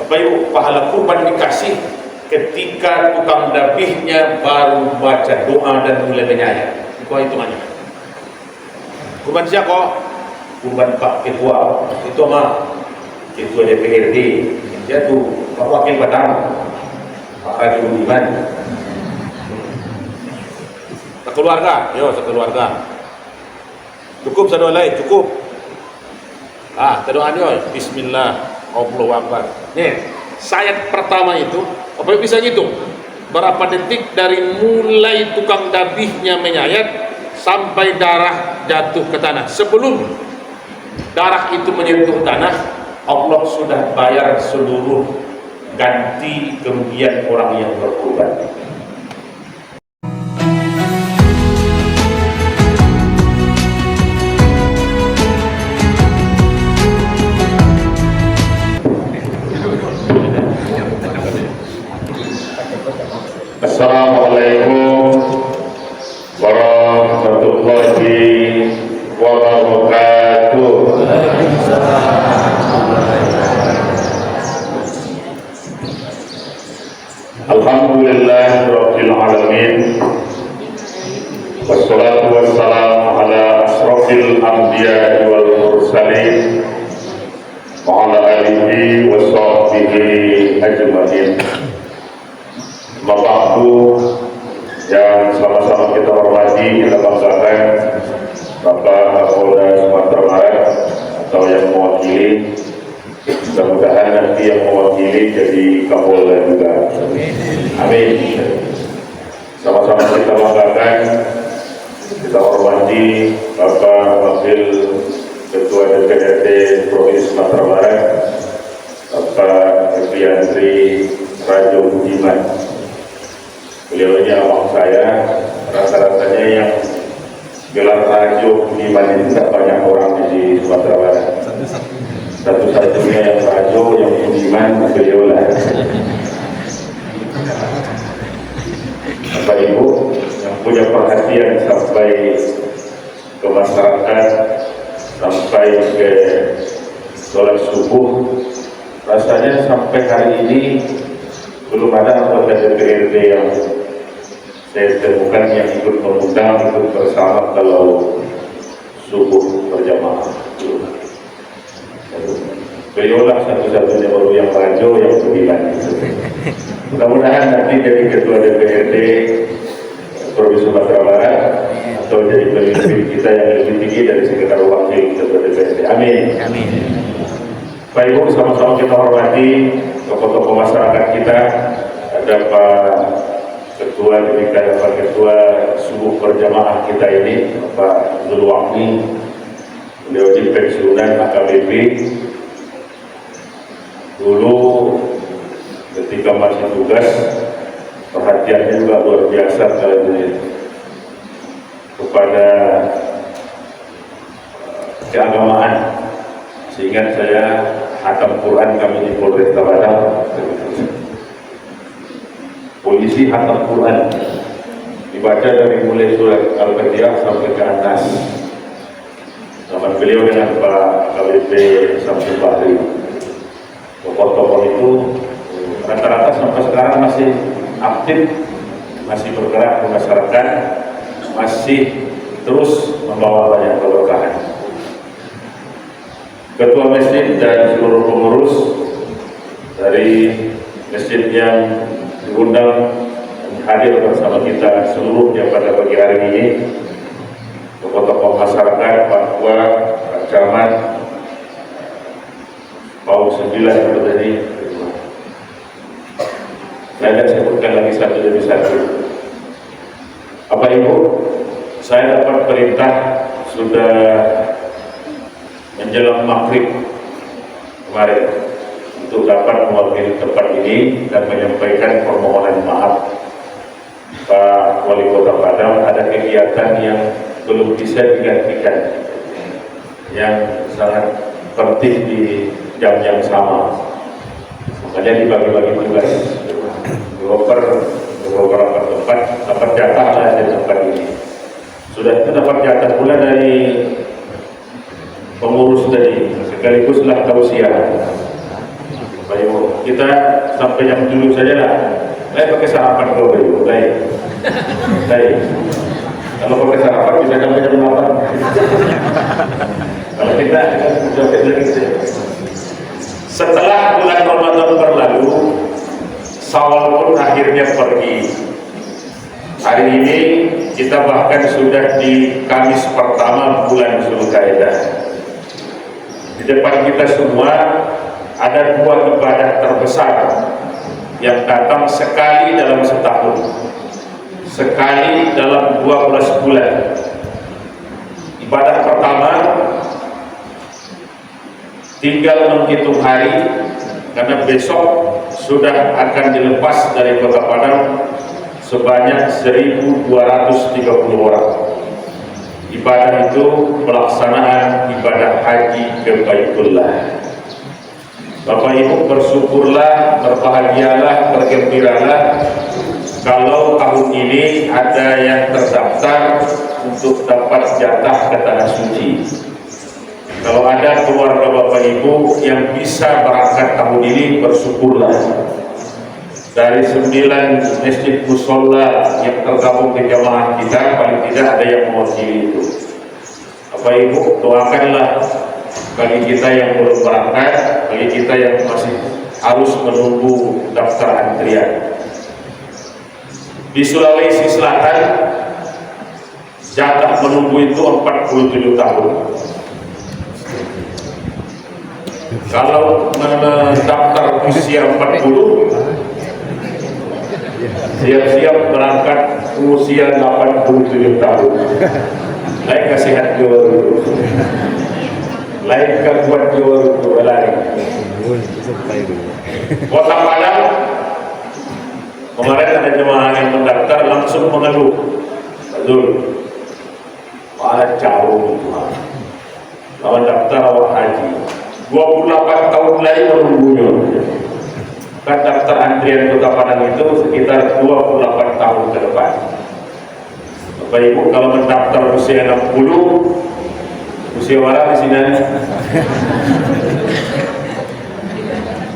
Bayu pahala kurban dikasih ketika tukang dabihnya baru baca doa dan mulai menyayat. Itu hitungannya. Kurban siapa? Kurban Pak Ketua. Itu mah Ketua DPRD. Dia tuh Pak Wakil Padang, Pak Raja Budiman. Sekeluarga, yo sekeluarga. Cukup satu lain, cukup. Terdoa yo. Bismillah. Allahu Akbar. Nih, sayat pertama itu, apa bisa gitu? Berapa detik dari mulai tukang dabihnya menyayat sampai darah jatuh ke tanah. Sebelum darah itu menyentuh tanah, Allah sudah bayar seluruh ganti kerugian orang yang berkorban. Assalamualaikum warahmatullahi wabarakatuh. Alhamdulillahirabbil alamin. Wassalatu wassalamu ala asrofil anbiya wal mursalin wa ala alihi wa sahbihi ajma'in. Bapakku yang sama-sama kita hormati, kita banggakan, Bapak Kapolda Sumatera Barat atau yang mewakili, mudah-mudahan nanti yang mewakili jadi Kapolda juga. Amin. Sama-sama kita banggakan, kita hormati Bapak Wakil Ketua DPRD Provinsi Sumatera Barat, Bapak Eviandri Raja Budiman. Beliau ini awak saya, rasa-rasanya yang gelar Rajo Budiman ini tidak banyak orang di Sumatera Barat. Satu-satunya yang Rajo, yang Budiman, beliau lah. Bapak Ibu yang punya perhatian sampai ke masyarakat, sampai ke sholat subuh, rasanya sampai hari ini belum ada anggota DPRD yang saya temukan yang ikut mengundang, ikut bersama kalau subuh berjamaah. Beliau lah satu-satunya baru yang Rajo, yang Budiman. Mudah-mudahan nanti jadi Ketua DPRD Provinsi Sumatera Barat atau jadi pemimpin kita yang lebih tinggi dari Sekretaris Wakil Ketua DPRD. Amin. Amin. Bapak Ibu, sama-sama kita hormati tokoh-tokoh masyarakat kita. Ada Pak Ketua DPRD, Pak Ketua subuh berjamaah kita ini, Pak Zulwakmi, beliau di pensiunan AKBP. Dulu ketika masih tugas, perhatiannya juga luar biasa kepada keagamaan. Sehingga saya hatam Quran kami di Polresta Padang. Polisi hatam Quran dibaca dari mulai surat Al-Fatihah sampai ke atas. Zaman beliau dengan Pak KBP Samsul Bahri. Tokoh-tokoh itu rata-rata sampai sekarang masih aktif, masih bergerak di masyarakat, masih terus membawa banyak keberkahan. Ketua masjid dan seluruh pengurus dari masjid yang diundang hadir bersama kita seluruhnya pada pagi hari ini, tokoh-tokoh masyarakat, Pak Tua, Pak Camat, Paul 9 itu tadi. Saya akan sebutkan lagi satu demi satu. Bapak Ibu, saya dapat perintah sudah menjelang maghrib kemarin untuk dapat mewakili tempat ini dan menyampaikan permohonan maaf. Pak Wali Kota Padang, ada kegiatan yang belum bisa digantikan yang sangat penting di jam yang sama, makanya dibagi-bagi tugas beberapa tempat dapat jatah lah di tempat ini. Sudah itu dapat jatah pula dari pengurus tadi, sekaliguslah tausiah. Baik, kita sampai jam 7 saja lah. Pakai sarapan dulu baru. Baik. Kalau pakai sarapan bisa sampai jam 8. Kalau tidak, sampai lagi. Setelah bulan Ramadan berlalu, Syawal pun akhirnya pergi. Hari ini kita bahkan sudah di Kamis pertama bulan Zulkaidah. Di depan kita semua ada dua ibadah terbesar yang datang sekali dalam setahun, sekali dalam 12 bulan. Ibadah pertama tinggal menghitung hari, karena besok sudah akan dilepas dari Kota Padang sebanyak 1.230 orang. Ibadah itu pelaksanaan ibadah haji ke Baitullah. Bapak Ibu bersyukurlah, berbahagialah, bergembiralah kalau tahun ini ada yang terdaftar untuk dapat jatah ke Tanah Suci. Kalau ada keluarga Bapak Ibu yang bisa berangkat tahun ini, bersyukurlah. Dari 9 masjid musholla yang tergabung di jamaah kita, paling tidak ada yang mewakili itu. Bapak Ibu doakanlah bagi kita yang belum berangkat, bagi kita yang masih harus menunggu daftar antrian. Di Sulawesi Selatan jatah menunggu itu 47 tahun. Kalau mendaftar usia 40, siap-siap berangkat usia 87 tahun. Lain kasih hati itu, lain kuat itu lari. Kota Padang kemarin ada jemaah yang mendaftar langsung mengeluh, betul, jauh itu, lawan daftar awak haji. 28 tahun lagi menunggunya. Kan daftar antrian Kota Padang itu sekitar 28 tahun ke depan. Bapak Ibu kalau mendaftar usia 60, usia mana di sini?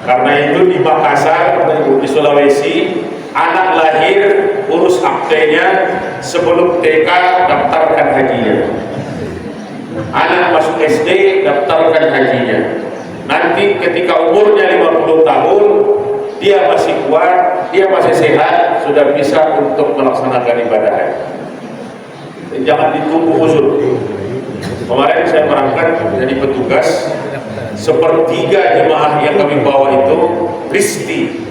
Karena itu di Makassar, di Sulawesi, anak lahir urus aktenya sebelum TK daftarkan hajinya. Anak masuk SD daftarkan hajinya. Nanti ketika umurnya 50 tahun, dia masih kuat, dia masih sehat, sudah bisa untuk melaksanakan ibadah haji. Jangan ditunggu uzur. Kemarin saya berangkat jadi petugas, sepertiga jemaah yang kami bawa itu risti.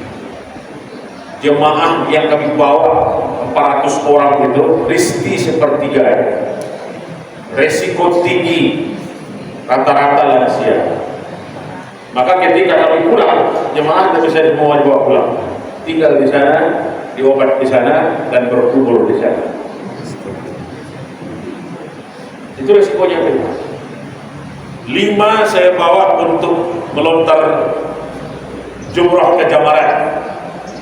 Jemaah yang kami bawa 400 orang itu risti sepertiga. Resiko tinggi, rata-rata lansia. Maka ketika kami pulang, jemaah tidak bisa dibawa pulang, tinggal di sana, diobat di sana, dan berkubur di sana. Itu resikonya. 5 saya bawa untuk melontar jumrah ke Jamarat.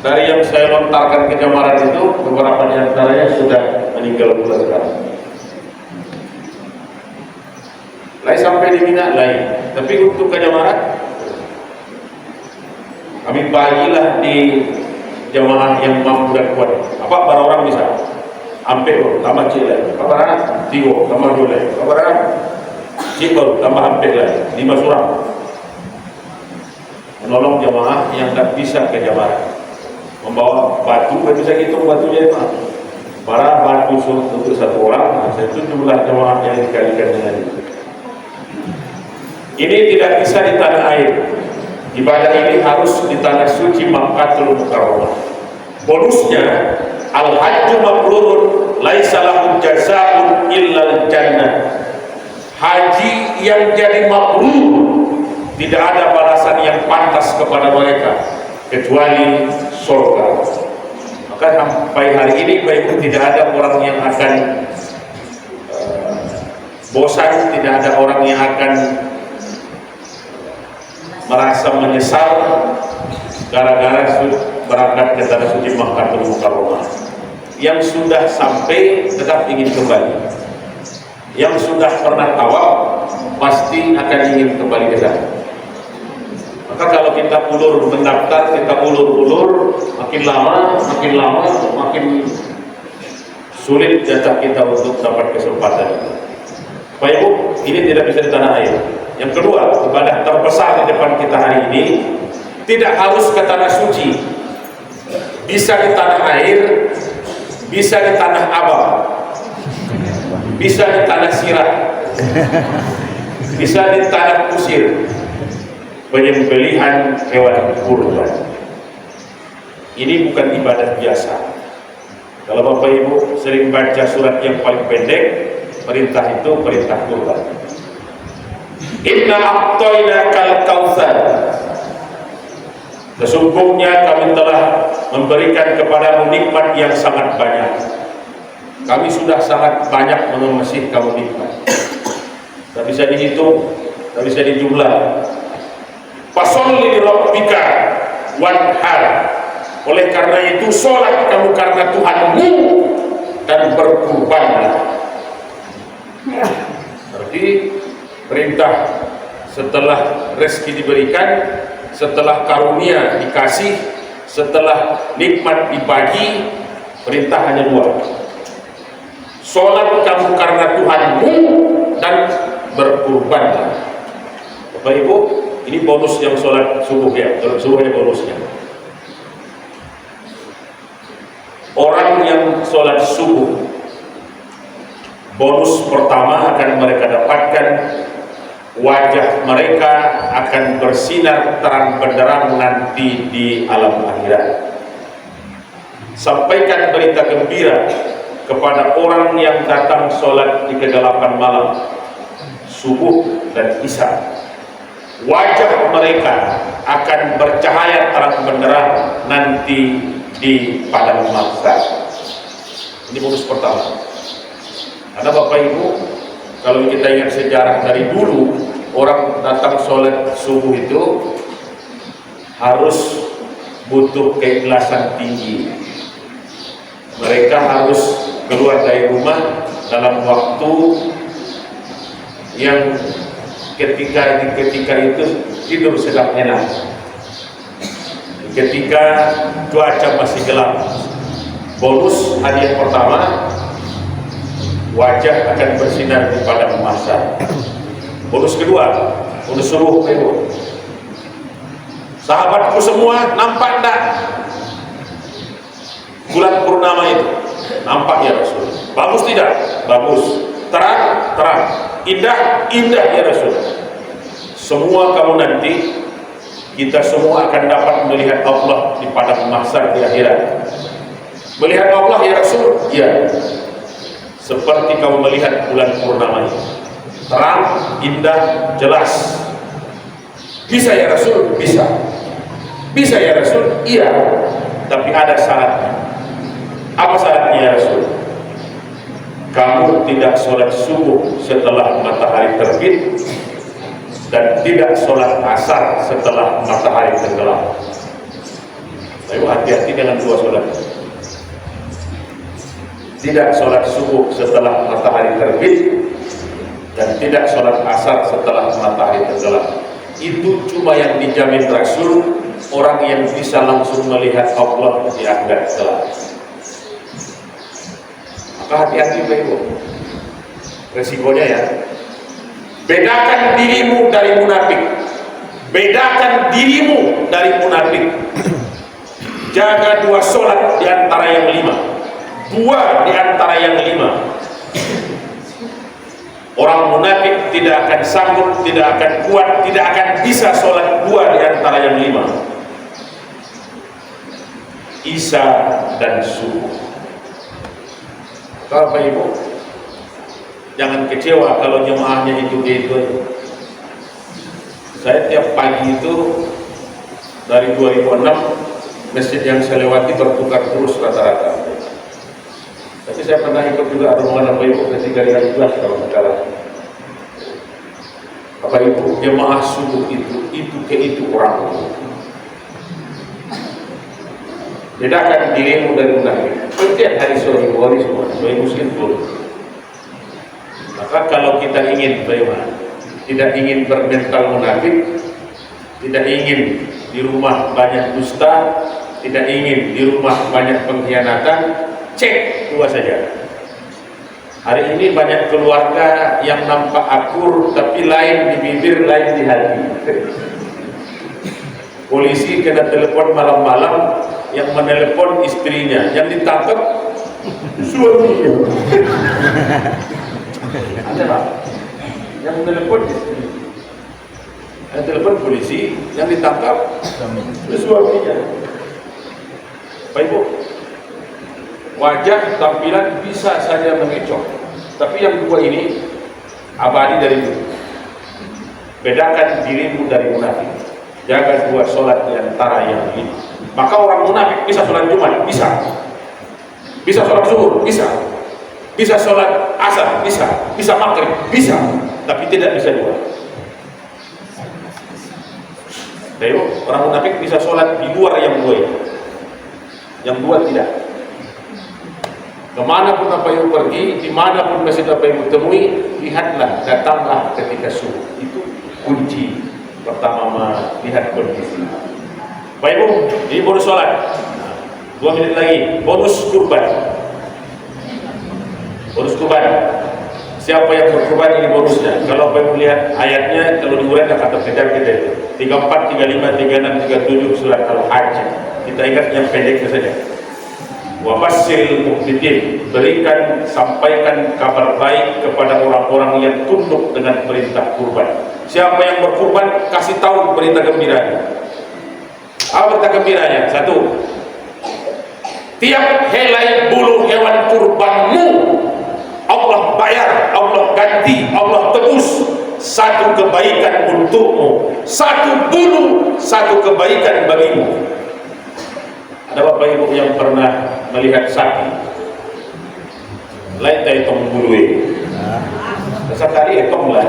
Dari yang saya lontarkan ke Jamarat itu, beberapa di antaranya sudah meninggal dunia sekarang. Lain sampai di Mina, lain. Tapi untuk ke Jamarat, kami bagilah di jamaah yang mampu dan kuat. Apa para orang bisa? Ampe tambah cile, kabarana tigo tambah dole, kabarana cipol tambah ampe lagi 5 surang. Menolong jamaah yang tak bisa ke Jamarat. Membawa batu, bisa hitung batunya itu. Para batu untuk 1 orang, nah, itu jumlah jamaah yang dikalikan dengan itu. Ini tidak bisa di tanah air. Ibadah ini harus di tanah suci Makkahul Mukarramah. Bonusnya al-hajju mabrurun laisa lahu jazaa'un illal jannah. Haji yang jadi mabrur tidak ada balasan yang pantas kepada mereka kecuali surga. Maka sampai hari ini baik tidak ada orang yang akan bosan, tidak ada orang yang akan merasa menyesal gara-gara berangkat ke tanah suci Makkahul Mukarramah. Yang sudah sampai tetap ingin kembali. Yang sudah pernah tawaf pasti akan ingin kembali ke sana. Maka Maka kalau kita ulur mendaftar, kita ulur-ulur, makin lama makin sulit jatah kita untuk dapat kesempatan. Pak Ibu, ini tidak bisa di tanah air. Yang kedua, ibadah terbesar di depan kita hari ini tidak harus ke tanah suci, bisa di tanah air, bisa di tanah abang, bisa di tanah sirah, bisa di tanah kusir, penyembelihan hewan kurban. Ini bukan ibadah biasa. Kalau Bapak Ibu sering baca surat yang paling pendek, perintah itu perintah kurban. Inna a'tainakal kautsar. Sesungguhnya kami telah memberikan kepadamu nikmat yang sangat banyak. Kami sudah sangat banyak mengasih kamu nikmat. Tak bisa dihitung, tak bisa dijumlah. Fasholli li rabbika wanhar. Oleh karena itu sholat kamu karena Tuhanmu dan berkurbanlah. Berarti perintah setelah rezeki diberikan, setelah karunia dikasih, setelah nikmat dibagi, perintah hanya dua. Sholat kamu karena Tuhanmu dan berkurbanlah. Bapak Ibu, ini bonus yang sholat subuh ya, sholat subuh ini bonusnya. Orang yang sholat subuh, bonus pertama akan mereka dapatkan, wajah mereka akan bersinar terang benderang nanti di alam akhirat. Sampaikan berita gembira kepada orang yang datang sholat di kegelapan malam, subuh dan isya. Wajah mereka akan bercahaya terang benderang nanti di padang mahsyar. Ini bonus pertama. Karena Bapak Ibu, kalau kita ingat sejarah dari dulu, orang datang sholat subuh itu harus butuh keikhlasan tinggi. Mereka harus keluar dari rumah dalam waktu yang ketika itu tidur sedang enak, ketika cuaca masih gelap. Bonus hadiah pertama, wajah akan bersinar di padang mahsyar. Bonus kedua, bonus suruh Ibu. Sahabatku semua, nampak enggak bulan purnama itu? Nampak ya Rasul. Bagus tidak? Bagus. Terang, terang. Indah, indah ya Rasul. Semua kamu nanti, kita semua akan dapat melihat Allah di padang mahsyar di akhirat. Melihat Allah ya Rasul? Ya. Seperti kamu melihat bulan purnama ini, terang, indah, jelas. Bisa ya Rasul? Bisa. Bisa ya Rasul? Iya. Tapi ada syaratnya. Apa syaratnya ya Rasul? Kamu tidak sholat subuh setelah matahari terbit dan tidak sholat asar setelah matahari tenggelam. Ayo hati-hati dengan dua sholat. Tidak sholat subuh setelah matahari terbit dan tidak sholat asar setelah matahari tenggelam. Itu cuma yang dijamin Rasul, orang yang bisa langsung melihat Allah di akhirat kelak. Maka hati-hati Ibu, resikonya ya. Bedakan dirimu dari munafik. Bedakan dirimu dari munafik. Jaga dua sholat di antara yang lima. Dua di antara yang lima. Orang munafik tidak akan sanggup, tidak akan kuat, tidak akan bisa sholat dua di antara yang lima. Isya dan subuh. Bapak Ibu, jangan kecewa kalau jemaahnya itu. Saya tiap pagi itu dari 2006 masjid yang saya lewati bertukar terus rata-rata. Tapi saya pernah ikut juga rombongan Bapak Ibu ketika di Al-Ikhlas kalau salah. Bapak Ibu, jemaah subuh itu orang. Bedakan dirimu dari munafik. Setiap hari sore hari semua, sore muslim pun. Maka kalau kita ingin bagaimana? Tidak ingin bermental munafik, tidak ingin di rumah banyak dusta, tidak ingin di rumah banyak pengkhianatan, cek 2 saja. Hari ini banyak keluarga yang nampak akur tapi lain di bibir, lain di hati. Polisi kena telepon malam-malam, yang menelepon istrinya, yang ditangkap suaminya. Ada Pak? Yang menelepon istri, yang telepon polisi, yang ditangkap suaminya. Pak Ibu, wajah tampilan bisa saja mengecoh, tapi yang 2 ini abadi dari dulu. Bedakan dirimu dari munafik. Jaga 2 sholat di antara yang ini. Maka orang munafik bisa sholat Jumat, bisa sholat zuhur, bisa sholat asar, bisa maghrib, bisa, tapi tidak bisa 2. Ayo, orang munafik bisa sholat di luar yang 2 ini, yang 2 tidak. Kemanapun apa yang pergi, dimanapun masjid apa yang temui, lihatlah, datanglah ketika subuh. Itu kunci pertama, lihat kondisi. Baik Bu, ini bonus sholat. 2 menit lagi, bonus kurban. Bonus kurban. Siapa yang berkurban ini bonusnya. Kalau Bapak melihat ayatnya, kalau diuraikan kata kejar-kejar 34, 35, 36, 37 surat Al-Hajj. Kita ingat yang pendeknya saja. Wa basyiril mukhbitin, berikan, sampaikan kabar baik kepada orang-orang yang tunduk dengan perintah kurban. Siapa yang berkurban, kasih tahu berita gembiranya. Apa berita gembiranya? 1, tiap helai bulu hewan kurbanmu Allah bayar, Allah ganti, Allah tebus 1 kebaikan untukmu. 1 bulu, 1 kebaikan bagimu. Ada Bapak Ibu yang pernah melihat sapi? Lain tak hitung bulu ini. Sekali hitung lah.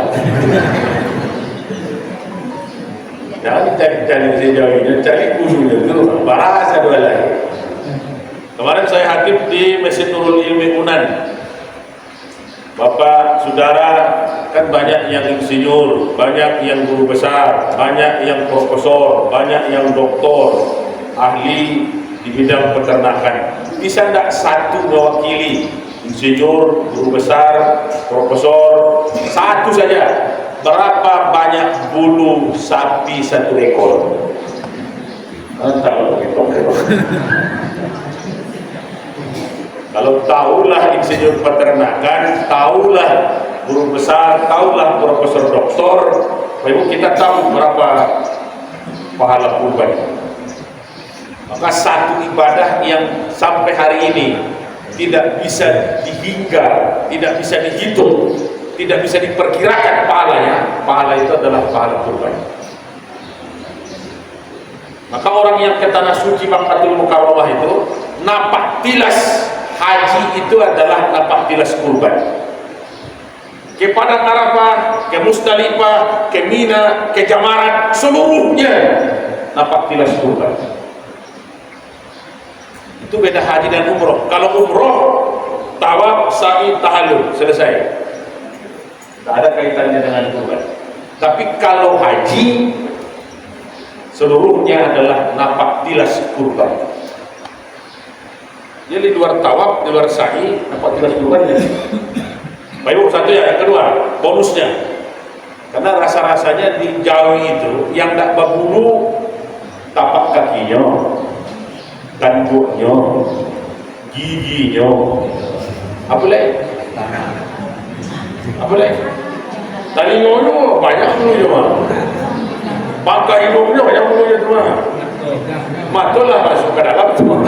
Jangan cari sejauhnya, cari bulunya itu. Bahasa 2 lagi. Kemarin saya hakim di Masjid Nurul Ilmi Unan. Bapak, saudara, kan banyak yang insinyur, banyak yang guru besar, banyak yang profesor, banyak yang doktor, ahli di bidang peternakan. Bisa tidak 1 mewakili insinyur, guru besar, profesor, 1 saja? Berapa banyak bulu sapi 1 ekor? Kalau tahulah insinyur peternakan, tahulah guru besar, tahulah profesor doktor, Ibu kita tahu berapa pahala kurban. Maka 1 ibadah yang sampai hari ini tidak bisa dihingga, tidak bisa dihitung, tidak bisa diperkirakan pahalanya. Pahala itu adalah pahala kurban. Maka orang yang ke tanah suci Makkatul Mukarramah itu, napak tilas haji itu adalah napak tilas kurban. Ke Padang Arafah, ke Musdalifah, ke Mina, ke Jamarat, seluruhnya napak tilas kurban. Itu beda haji dan umroh. Kalau umroh, tawaf, sa'i, tahallul, selesai. Tidak ada kaitannya dengan kurban. Tapi kalau haji, seluruhnya adalah napak tilas kurban. Jadi di luar tawaf, di luar sa'i, napak tilas kurbannya. Baik Bu, 1 ya. Yang kedua, bonusnya. Karena rasa-rasanya di Jawi itu yang tidak berbulu, tapak kakinya, tanduknya, giginya, apa lagi? Apa lagi? Talingonya banyak bulunya mah. Bangka hidungnya banyak bulunya tu mah. Matulah masuk ke dalam tu mah.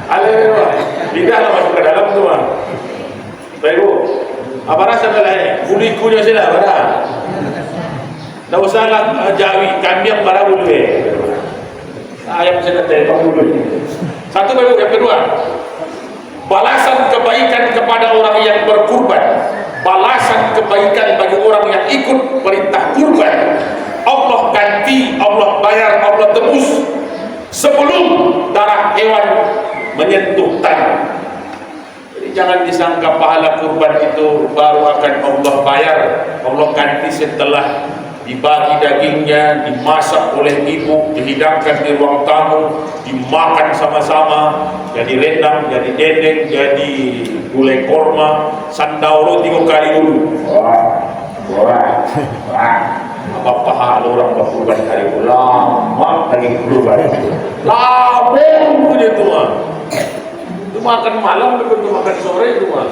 Alhamdulillah, lidahlah masuk ke dalam tu mah. Baik Bu, apa rasa belai? Bulu-bulunya sila barang. Tak usahlah Jawi, kambing barang bulu ayam saya tengok dulu. 1 Bapak. Yang kedua, balasan kebaikan kepada orang yang berkurban, balasan kebaikan bagi orang yang ikut perintah kurban, Allah ganti, Allah bayar, Allah tebus sebelum darah hewan menyentuh tanah. Jadi jangan disangka pahala kurban itu baru akan Allah bayar, Allah ganti setelah dibagi dagingnya, dimasak oleh ibu, dihidangkan di ruang tamu, dimakan sama-sama, jadi rendang, jadi dendeng, jadi gulai korma, sandauro 3 kali dulu. Wah. Apa pahala orang berkurban hari itu lama lagi kurban. Lama punya itu mah. Itu makan malam, itu makan sore itu mah.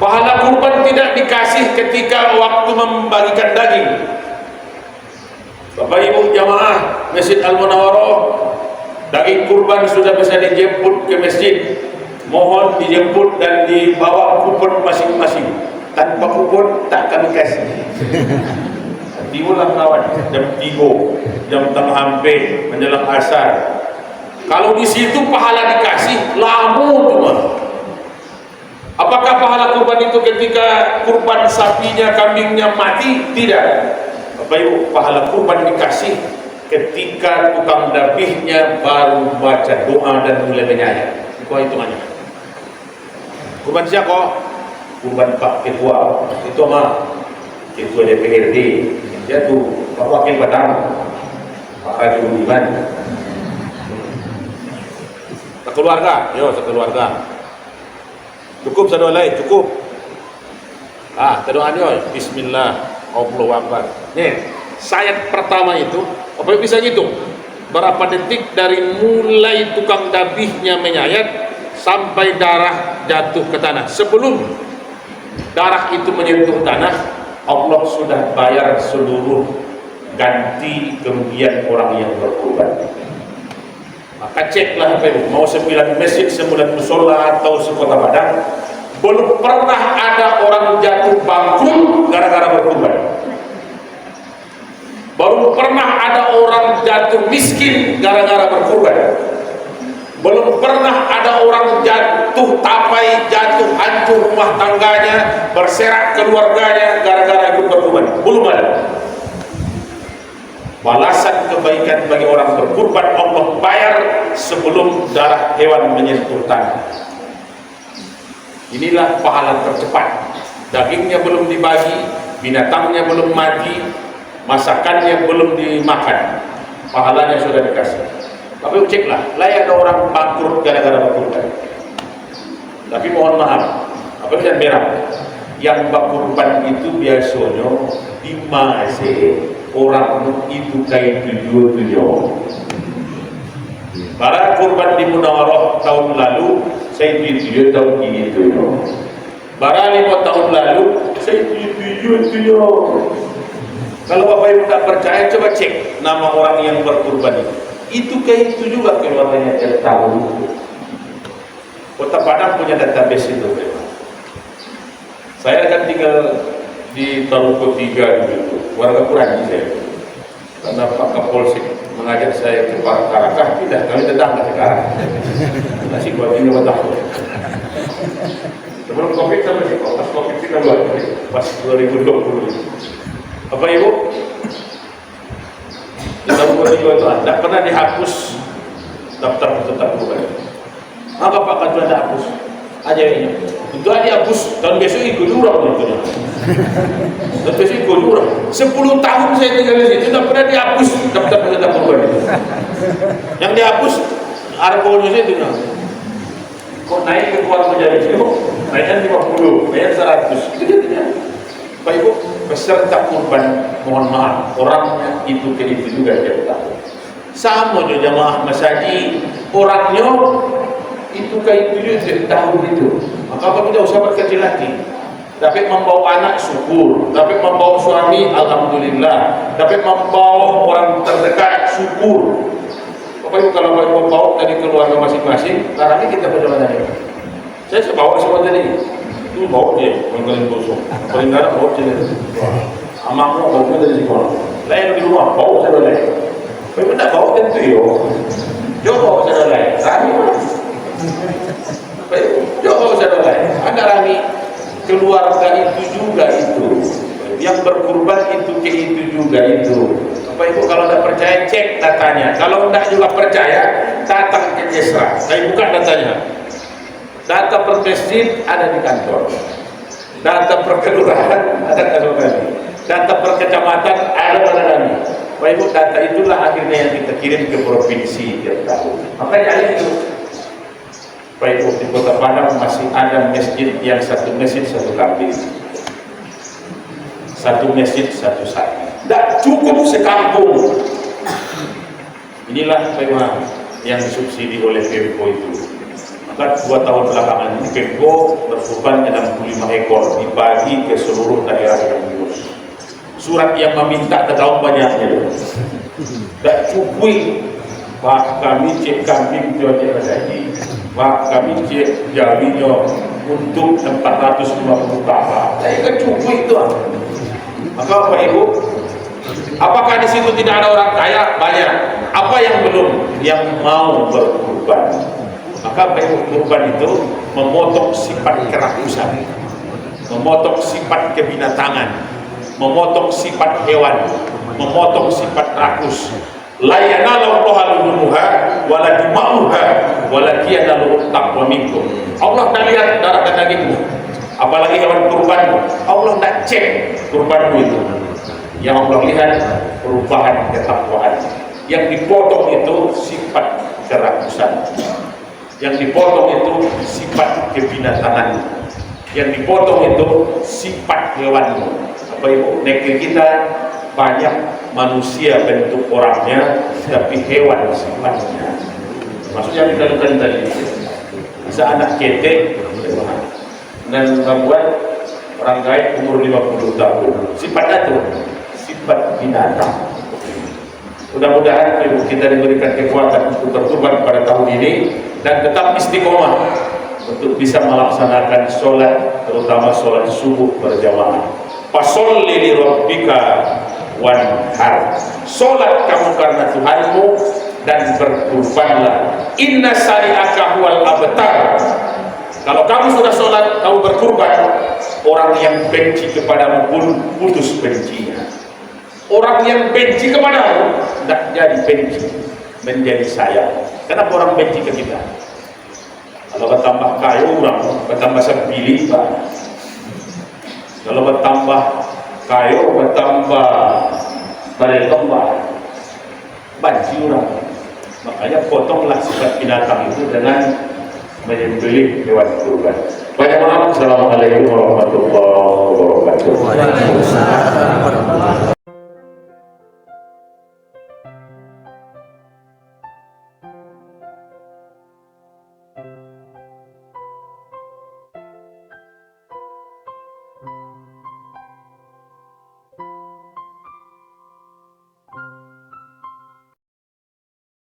Pahala kurban tidak dikasih ketika waktu membagikan daging. Bapak Ibu jamaah Masjid Al-Munawwarah, daging kurban sudah bisa dijemput ke masjid. Mohon dijemput dan dibawa kupon masing-masing. Tanpa kupon tak kami kasih. Timulah kawan jam 3, jam tengah hampir menjelang asar. Kalau di situ pahala dikasih, lama cuma. Apakah pahala kurban itu ketika kurban sapinya, kambingnya mati? Tidak. Bapak Ibu, pahala kurban dikasih ketika tukang dabihnya baru baca doa dan mulai menyayat. Itu hitungannya. Kurban siapa? Kurban Pak Ketua. Itu mah Ketua DPRD. Dia tuh Pak Wakil Padang, Pak Haji Budiman. Sekeluarga, yo sekeluarga. Cukup satu lain, cukup. Terdoa dia, Bismillah, Allahu Akbar. Nih, sayat pertama itu, apa bisa ngitung? Berapa detik dari mulai tukang dabihnya menyayat sampai darah jatuh ke tanah. Sebelum darah itu menyentuh tanah, Allah sudah bayar seluruh ganti kerugian orang yang berkorban. Maka ceklah Bapak Ibu, mau 9 masjid, 9 musola atau sekota Padang, belum pernah ada orang jatuh bangkrut gara-gara berkorban. Belum pernah ada orang jatuh miskin gara-gara berkorban. Belum pernah ada orang jatuh tapai, jatuh hancur rumah tangganya, berserak keluarganya gara-gara ikut berkorban. Belum ada. Balasan kebaikan bagi orang berkurban Allah bayar sebelum darah hewan menyentuh tanah. Inilah pahala tercepat. Dagingnya belum dibagi, binatangnya belum mati, masakannya belum dimakan, pahalanya sudah dikasih. Tapi ceklah, layak ada orang bangkrut gara-gara berkurban. Tapi mohon maaf, apa yang berak? Yang berkurban itu biasanya di masjid orang itu kayak tujuh. Para kurban di Munawwarah tahun lalu, saya tujuh tahun ini tujuh. Para 5 tahun lalu, saya tujuh. Kalau Bapak Ibu tak percaya, coba cek nama orang yang berkurban itu. Itu kayak itu juga keluarganya tiap tahun. Kota Padang punya database itu. Saya kan tinggal di Taruko 3 gitu, warga Kurangi saya. Karena Pak Kapolsek mengajak saya ke Karakah, tidak, kami tetangga sekarang. Masih buat ini buat aku. Sebelum Covid sama sih, pas Covid kita buat pas 2020. Bapak Ibu, di Taruko 3 itu tidak pernah dihapus daftar peserta kurban. Apa Pak Ketua tidak hapus? Aja ini. Itu aja hapus. Tahun besok ikut jurang itu. Tahun besok ikut jurang. 10 tahun saya tinggal di situ tidak pernah dihapus daftar peserta kurban itu. Yang dihapus argonya itu. Kok naik ke kuat menjadi itu? Naiknya 50, naiknya 100. Itu jadinya. Bapak Ibu, peserta kurban mohon maaf orangnya itu juga tiap tahun. Sama juga jamaah masjid orangnya itu kayak tujuh tahun itu. Maka apa tidak usah berkecil hati. Dapat membawa anak syukur, dapat membawa suami alhamdulillah, dapat membawa orang terdekat syukur. Bapak Ibu kalau mau bawa dari keluarga masing-masing, nanti kita bagaimana ini? Saya bawa semua tadi. Itu bawa dia, menggeleng kosong. Paling tidak bawa dia. Amaknya bawa dari sekolah. Lain di rumah, bawa saya lain. Bapak Ibu tak bawa tentu yo. Yo bawa saya lain. Rami mas. Bapak Ibu, yo bawa saya lain. Ada rami. Keluarga itu juga itu. Yang berkurban itu ke itu juga itu. Bapak Ibu kalau tidak percaya cek datanya. Kalau tidak juga percaya datang ke Kesra. Saya buka datanya. Data per masjid ada di kantor. Data per kelurahan ada kantor kami. data per kecamatan ada pada kami. Bapak Ibu, data itulah akhirnya yang kita kirim ke provinsi tiap tahun. Makanya itu, Bapak Ibu, di Kota Padang masih ada masjid yang satu masjid satu kambing, satu masjid satu sapi. Tidak cukup sekampung. Inilah memang yang disubsidi oleh Pemko itu. Maka 2 tahun belakangan ini Pemko berkorban 65 ekor dibagi ke seluruh daerah yang diurus. Surat yang meminta terlalu banyaknya. Tak cukup. Pak kami cek kambing jualnya gaji. Pak kami cek jaminya untuk 450 kakak. Saya kan cukup itu. Maka Bapak Ibu, apakah di situ tidak ada orang kaya? Banyak. Apa yang belum? Yang mau berkorban. Maka Bapak Ibu, kurban itu memotong sifat kerakusan, memotong sifat kebinatangan, memotong sifat hewan, memotong sifat rakus. La yanalu luhumuha wala dima'uha wala yanalu taqwa minkum. Allah tak lihat darah dan dagingmu, apalagi hewan kurbanmu. Allah tak cek kurbanmu itu. Yang Allah lihat perubahan ketakwaan. Yang dipotong itu sifat kerakusan, yang dipotong itu sifat kebinatangan, yang dipotong itu sifat hewanmu. Bapak Ibu, negeri kita banyak manusia bentuk orangnya, tapi hewan sifatnya. Maksudnya kita lakukan tadi, bisa anak ketek dan membuat orang gaib umur 50 tahun. Sifatnya itu sifat binatang. Mudah-mudahan kita diberikan kekuatan untuk bertobat pada tahun ini dan tetap istiqomah untuk bisa melaksanakan sholat, terutama sholat subuh berjamaah. Fasholli li rabbika wanhar. Sholat kamu karena Tuhanmu dan berkurbanlah. Inna sari'aka huwal abtar. Kalau kamu sudah sholat, kamu berkurban, orang yang benci kepadamu pun putus bencinya. Orang yang benci kepadamu tidak jadi benci, menjadi sayang. Kenapa orang benci ke kita? Kalau bertambah kayu orang, bertambah sepilih Pak. Kalau bertambah kayu, bertambah bertambah benci orang. Makanya potonglah sifat binatang itu dengan menyembelih hewan kurban. Banyak maaf. Assalamualaikum warahmatullahi wabarakatuh.